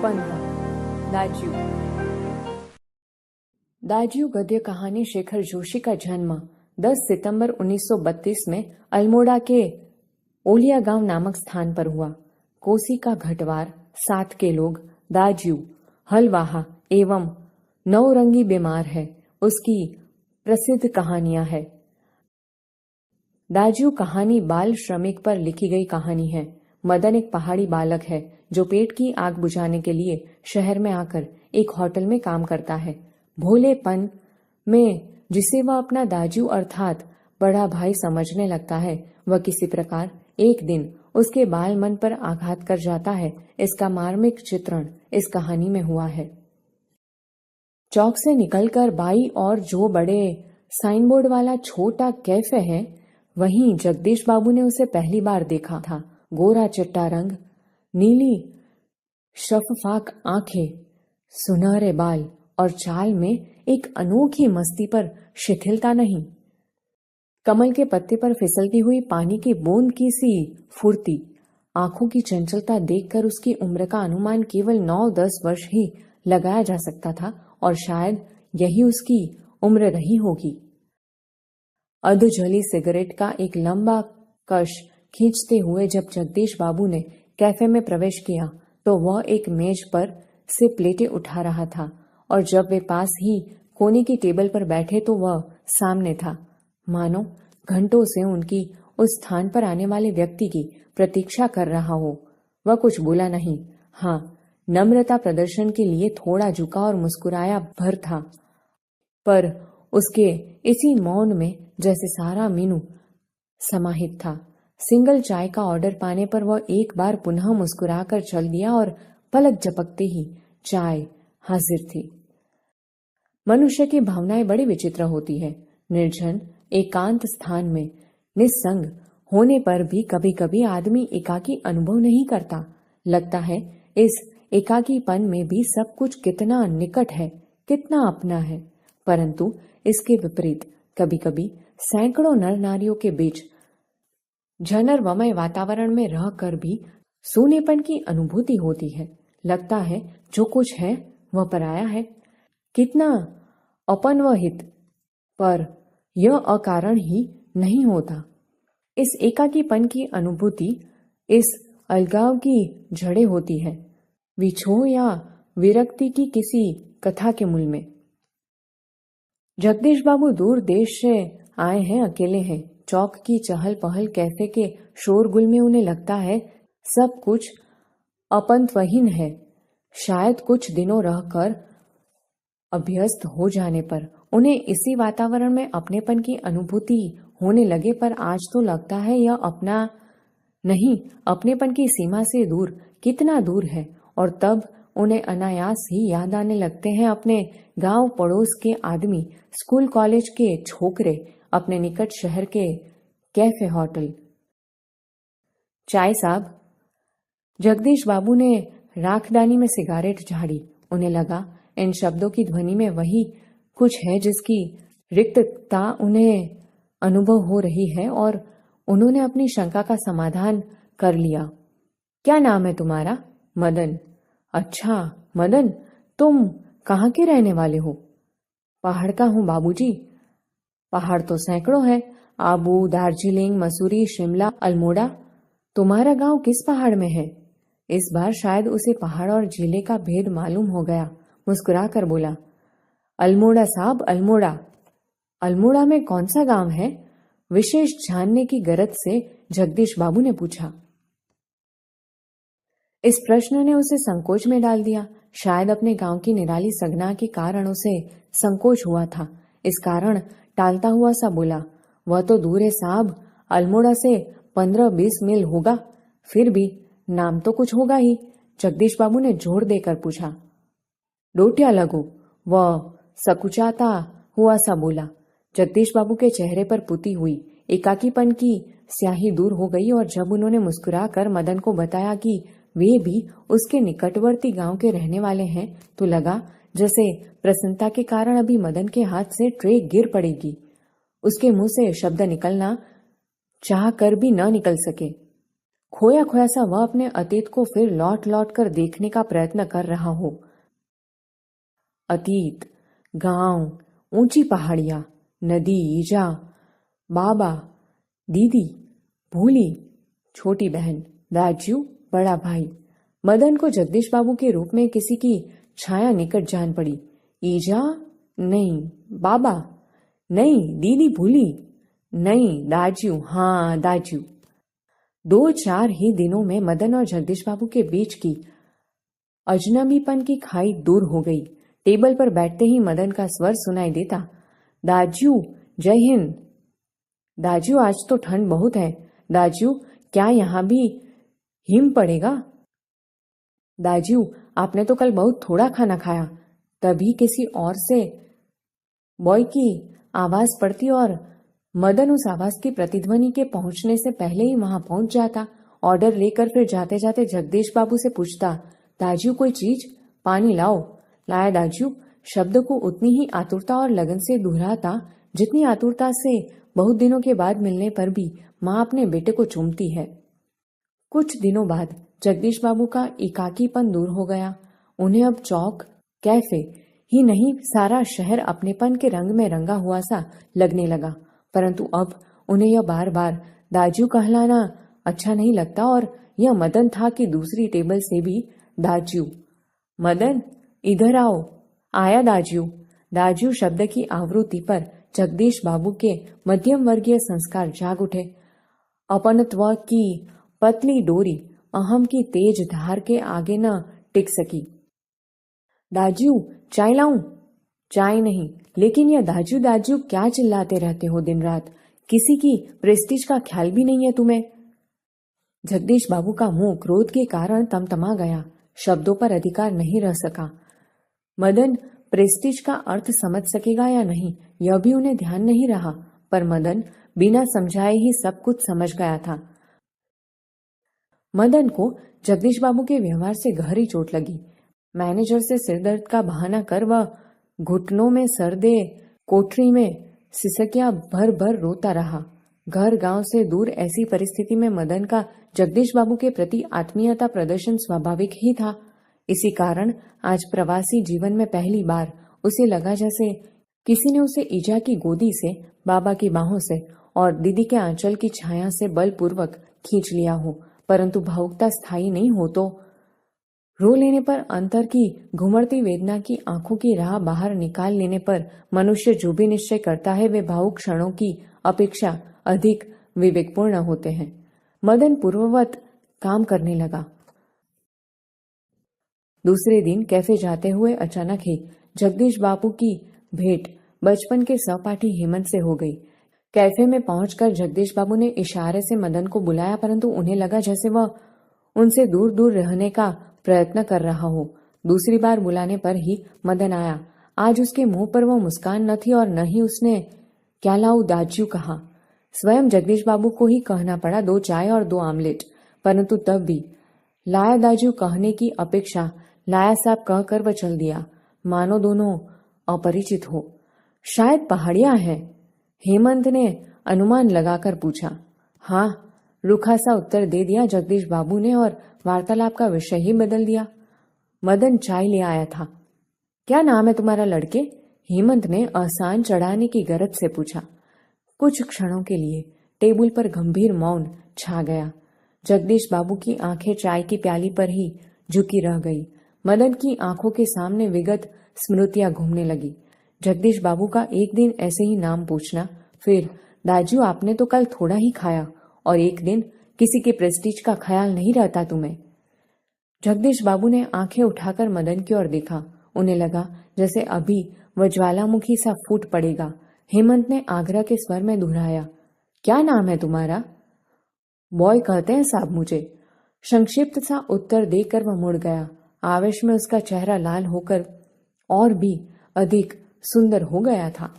15 दाज्यू। दाज्यू गद्य कहानी शेखर जोशी का जन्म 10 सितंबर 1932 में अल्मोड़ा के ओलिया गांव नामक स्थान पर हुआ। कोसी का घटवार, 7 के लोग, दाज्यू हलवाहा एवं नौरंगी बीमार है, उसकी प्रसिद्ध कहानियां है। दाज्यू कहानी बाल श्रमिक पर लिखी गई कहानी है। मदन एक पहाड़ी बालक है जो पेट की आग बुझाने के लिए शहर में आकर एक होटल में काम करता है। भोलेपन में जिसे वह अपना दाज्यू अर्थात बड़ा भाई समझने लगता है, वह किसी प्रकार एक दिन उसके बाल मन पर आघात कर जाता है। इसका मार्मिक चित्रण इस कहानी में हुआ है। चौक से निकलकर बाई और जो बड़े साइन बोर्ड वाला छोटा कैफे है, वहीं जगदीश बाबू ने उसे पहली बार देखा था। गोरा चिट्टा रंग, नीली शफाफ आंखें, सुनहरे बाल और चाल में एक अनोखी मस्ती पर शिथिलता नहीं। कमल के पत्ते पर फिसलती हुई पानी की बूंद की सी फुर्ती, आंखों की चंचलता देखकर उसकी उम्र का अनुमान केवल 9-10 वर्ष ही लगाया जा सकता था और शायद यही उसकी उम्र रही होगी। अधजली सिगरेट का एक लंबा कश खींचते हुए जब जगदीश बाबू ने कैफे में प्रवेश किया तो वह एक मेज पर से प्लेटें उठा रहा था और जब वे पास ही कोने की टेबल पर बैठे तो वह सामने था, मानो घंटों से उनकी उस स्थान पर आने वाले व्यक्ति की प्रतीक्षा कर रहा हो। वह कुछ बोला नहीं, हाँ, नम्रता प्रदर्शन के लिए थोड़ा झुका और मुस्कुराया भर था, पर उसके इसी मौन में जैसे सारा मीनू समाहित था। सिंगल चाय का ऑर्डर पाने पर वह एक बार पुनः मुस्कुराकर चल दिया और पलक झपकते ही चाय हाजिर थी। मनुष्य की भावनाएं बड़ी विचित्र होती है। निर्जन एकांत स्थान में निस्संग होने पर भी कभी कभी आदमी एकाकी अनुभव नहीं करता। लगता है इस एकाकीपन में भी सब कुछ कितना निकट है, कितना अपना है। परंतु इसके विपरीत कभी कभी सैकड़ों नर नारियों के बीच जनरवमय वातावरण में रहकर भी सूनेपन की अनुभूति होती है। लगता है जो कुछ है वह पराया है, कितना अपनवहित, पर यह अकारण ही नहीं होता। इस एकाकीपन की अनुभूति, इस अलगाव की जड़ें होती है विछोह या विरक्ति की किसी कथा के मूल में। जगदीश बाबू दूर देश से आए हैं, अकेले हैं। चौक की चहल पहल, कैफे के शोरगुल में उन्हें लगता है सब कुछ अपंतवहीन है। शायद कुछ दिनों रहकर अभ्यस्त हो जाने पर उन्हें इसी वातावरण में अपनेपन की अनुभूति होने लगे, पर आज तो लगता है यह अपना नहीं, अपनेपन की सीमा से दूर, कितना दूर है। और तब उन्हें अनायास ही याद आने लगते हैं अपने गांव पड़ोस के आदमी, स्कूल कॉलेज के छोकरे, अपने निकट शहर के कैफे होटल। चाय साहब। जगदीश बाबू ने राखदानी में सिगारेट झाड़ी। उन्हें लगा इन शब्दों की ध्वनि में वही कुछ है जिसकी रिक्तता उन्हें अनुभव हो रही है और उन्होंने अपनी शंका का समाधान कर लिया। क्या नाम है तुम्हारा? मदन। अच्छा मदन, तुम कहाँ के रहने वाले हो? पहाड़ का हूँ बाबूजी। पहाड़ तो सैकड़ों है, आबू, दार्जिलिंग, मसूरी, शिमला, अल्मोड़ा। तुम्हारा गांव किस पहाड़ में है? इस बार शायद उसे पहाड़ और जिले का भेद मालूम हो गया। मुस्कुरा कर बोला, अल्मोड़ा साहब, अल्मोड़ा। अल्मोड़ा में कौन सा गांव है? विशेष जानने की गरज से जगदीश बाबू ने पूछा। इस प्रश्न ने उसे संकोच में डाल दिया। शायद अपने गांव की निराली सगना के कारण उसे संकोच हुआ था। इस कारण टालता हुआ सा बोला, वह तो दूर है साहब, अल्मोड़ा से 15-20 मील होगा। फिर भी नाम तो कुछ होगा ही। जगदीश बाबू ने जोर देकर पूछा। डोटिया लगो, वह सकुचाता हुआ सा बोला। जगदीश बाबू के चेहरे पर पुती हुई एकाकीपन की स्याही दूर हो गई और जब उन्होंने मुस्कुरा कर मदन को बताया कि वे भी उसके निकटवर्ती गांव के रहने वाले हैं, तो लगा जैसे प्रसन्नता के कारण अभी मदन के हाथ से ट्रे गिर पड़ेगी। उसके मुंह से शब्द निकलना चाह कर भी न निकल सके। खोया खोया सा वह अपने अतीत को फिर लौट लौट कर देखने का प्रयत्न कर रहा हो। अतीत, गांव, ऊंची पहाड़ियां, नदी, ईजा, बाबा, दीदी, भूली, छोटी बहन, दाजू, बड़ा भाई। मदन को जगदीश बाबू के रूप में किसी की छाया निकट जान पड़ी। ईजा नहीं, बाबा नहीं, दीदी भूली नहीं, दाजू, हाँ दाजू। 2-4 ही दिनों में मदन और जगदीश बाबू के बीच की अजनबीपन की खाई दूर हो गई। टेबल पर बैठते ही मदन का स्वर सुनाई देता, दाजू, जय हिंद। दाजू, आज तो ठंड बहुत है। दाजू, क्या यहां भी हिम पड़ेगा? दाजू, आपने तो कल बहुत थोड़ा खाना खाया। तभी किसी और से बॉय की आवाज पड़ती और मदन उस आवाज की प्रतिध्वनि के पहुंचने से पहले ही वहां पहुंच जाता। ऑर्डर लेकर फिर जाते जाते जगदीश बाबू से पूछता, दाजू कोई चीज? पानी लाओ। लाया दाजू। शब्द को उतनी ही आतुरता और लगन से दोहराता जितनी आतुरता से बहुत दिनों के बाद मिलने पर भी माँ अपने बेटे को चूमती है। कुछ दिनों बाद जगदीश बाबू का एकाकीपन दूर हो गया। उन्हें अब चौक, कैफे ही नहीं, सारा शहर अपनेपन के रंग में रंगा हुआ सा लगने लगा। परंतु अब उन्हें यह बार बार दाजू कहलाना अच्छा नहीं लगता और यह मदन था कि दूसरी टेबल से भी दाजू। मदन, इधर आओ। आया दाजू। दाजू शब्द की आवृत्ति पर जगदीश बाबू के मध्यम वर्गीय संस्कार जाग उठे। अपनत्व की पतली डोरी अहम की तेज धार के आगे न टिक सकी। दाजू, चाय लाऊं? चाय नहीं, लेकिन यह दाजू दाजू क्या चिल्लाते रहते हो दिन रात? किसी की प्रेस्टीज का ख्याल भी नहीं है तुम्हें? जगदीश बाबू का मुंह क्रोध के कारण तमतमा गया। शब्दों पर अधिकार नहीं रह सका। मदन प्रेस्टीज का अर्थ समझ सकेगा या नहीं, यह भी उन्हें ध्यान नहीं रहा, पर मदन बिना समझाए ही सब कुछ समझ गया था। मदन को जगदीश बाबू के व्यवहार से गहरी चोट लगी। मैनेजर से सिरदर्द का बहाना कर वह घुटनों में सर दे कोठरी में सिसकिया भर भर रोता रहा। घर गांव से दूर ऐसी परिस्थिति में मदन का जगदीश बाबू के प्रति आत्मीयता प्रदर्शन स्वाभाविक ही था। इसी कारण आज प्रवासी जीवन में पहली बार उसे लगा जैसे किसी ने उसे ईजा की गोदी से, बाबा की बाहों से और दीदी के आंचल की छाया से बलपूर्वक खींच लिया हो। परंतु भावुकता स्थायी नहीं हो तो रो लेने पर, अंतर की घुमड़ती वेदना की आंखों की राह बाहर निकाल लेने पर मनुष्य जो भी निश्चय करता है वे भावुक क्षणों की अपेक्षा अधिक विवेकपूर्ण होते हैं। मदन पूर्ववत काम करने लगा। दूसरे दिन कैफे जाते हुए अचानक ही जगदीश बाबू की भेंट बचपन के सहपाठी हेमंत से हो गई। कैफे में पहुंचकर जगदीश बाबू ने इशारे से मदन को बुलाया, परंतु उन्हें लगा जैसे वह उनसे दूर दूर रहने का प्रयत्न कर रहा हो। दूसरी बार बुलाने पर ही मदन आया। आज उसके मुंह पर वह मुस्कान न थी और न ही उसने क्या लाऊं दाजू कहा। स्वयं जगदीश बाबू को ही कहना पड़ा 2 चाय और 2 आमलेट, परंतु तब भी लाया दाजू कहने की अपेक्षा लाया साहब कहकर वह चल दिया, मानो दोनों अपरिचित हो। शायद पहाड़ियां हैं? हेमंत ने अनुमान लगाकर पूछा। हाँ, रूखा सा उत्तर दे दिया जगदीश बाबू ने और वार्तालाप का विषय ही बदल दिया। मदन चाय ले आया था। क्या नाम है तुम्हारा लड़के? हेमंत ने आसान चढ़ाने की गरज से पूछा। कुछ क्षणों के लिए टेबल पर गंभीर मौन छा गया। जगदीश बाबू की आंखें चाय की प्याली पर ही झुकी रह गई। मदन की आंखों के सामने विगत स्मृतियां घूमने लगी। जगदीश बाबू का एक दिन ऐसे ही नाम पूछना, फिर दाजू आपने तो कल थोड़ा ही खाया, और एक दिन किसी के प्रेस्टीज का ख्याल नहीं रहता तुम्हें। जगदीश बाबू ने आंखें उठाकर मदन की ओर देखा। उन्हें लगा जैसे अभी वह ज्वालामुखी सा फूट पड़ेगा। हेमंत ने आग्रह के स्वर में दोहराया, क्या नाम है तुम्हारा? बॉय कहते हैं साहब मुझे। संक्षिप्त सा उत्तर देकर वह मुड़ गया। आवेश में उसका चेहरा लाल होकर और भी अधिक सुंदर हो गया था।